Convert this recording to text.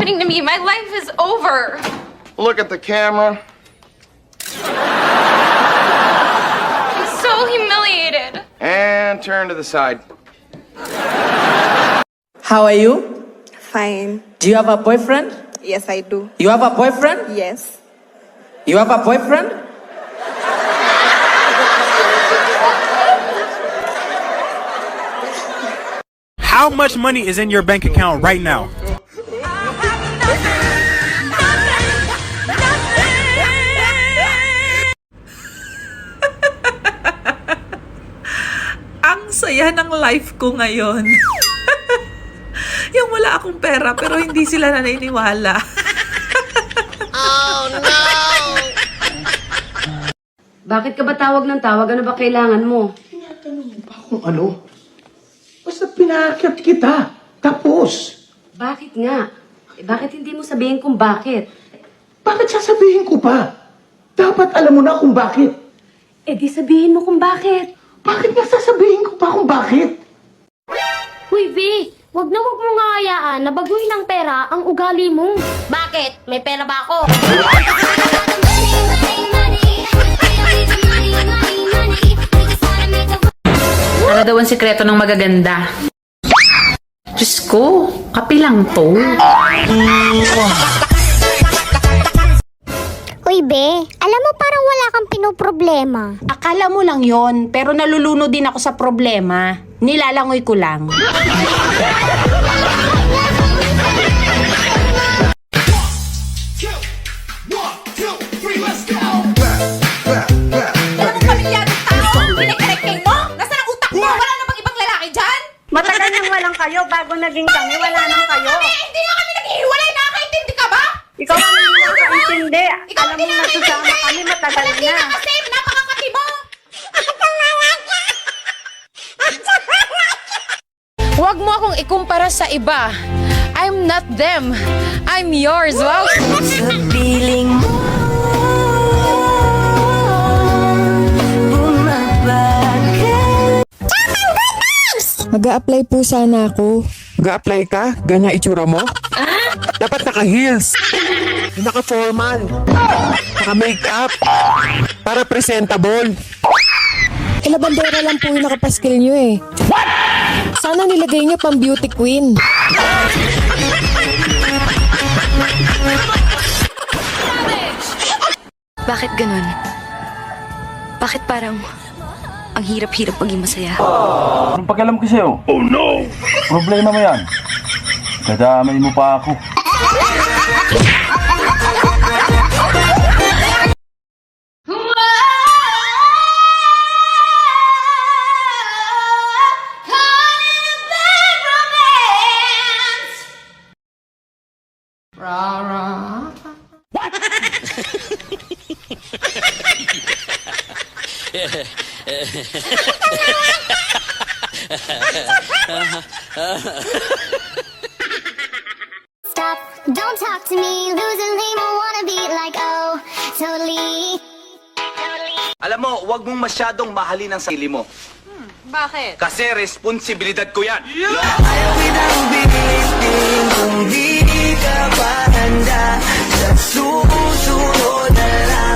happening to me? My life is over. Look at the camera. I'm so humiliated. And turn to the side. How are you? Fine. Do you have a boyfriend? Yes, I do. You have a boyfriend? Yes. You have a boyfriend? How much money is in your bank account right now? Ang saya ng life ko ngayon. Yung wala akong pera pero hindi sila naniniwala. Bakit ka ba tawag ng tawag? Ano ba kailangan mo? Tinatanong mo ba kung ano? Basta pinaakyat kita. Tapos. Bakit nga? Bakit hindi mo sabihin kung bakit? Bakit sasabihin ko pa? Dapat alam mo na kung bakit. Di sabihin mo kung bakit. Bakit nga sasabihin ko pa kung bakit? Uy, V, wag na wag mo nga hayaan na baguhin ng pera ang ugali mo. Bakit? May pera ba ako? Ano daw ang sikreto ng magaganda? Diyos ko, kape lang to. Uy, Be, alam mo parang wala kang pinoproblema. Akala mo lang yon, pero nalulunod din ako sa problema. Nilalangoy ko lang. Alam mo pamilyadong tao? Pinikireking mo? Nasaan ang utak mo? Wala na bang ibang lalaki dyan? Matagal nang walang kayo bago naging kami. Wala nang kayo. Hindi nga kami naghihiwalay. Nakakaintindi ka ba? Ikaw ang hindi nakakaintindi. Ikaw Alam mo, hindi nasusama nakakaintindi. kami matagal Hindi na. na kasi. Napakakati mo. Huwag mo akong ikumpara sa iba. I'm not them. I'm yours. Wow. Sa piling mo, Mag-a-apply po sana ako. Mag-a-apply ka? Ganyan itsura mo? Dapat naka-heels. Naka-formal. Naka-makeup. Para presentable. Bandera lang po yung nakapaskil nyo eh. Sana nilagay nyo pang beauty queen. Bakit ganun? Bakit parang ang hirap-hirap maging masaya? Anong pakialam ko sa'yo? Oh no! Problema mo yan. Kadamay mo pa ako. Stop, don't talk to me, losing me, I wanna be like, oh, totally. Alam mo, huwag mong masyadong mahalin ang sarili mo. Bakit? Kasi responsibilidad ko yan. Ayaw kitang bilitin kung di ka pa handa sa susunod na lang.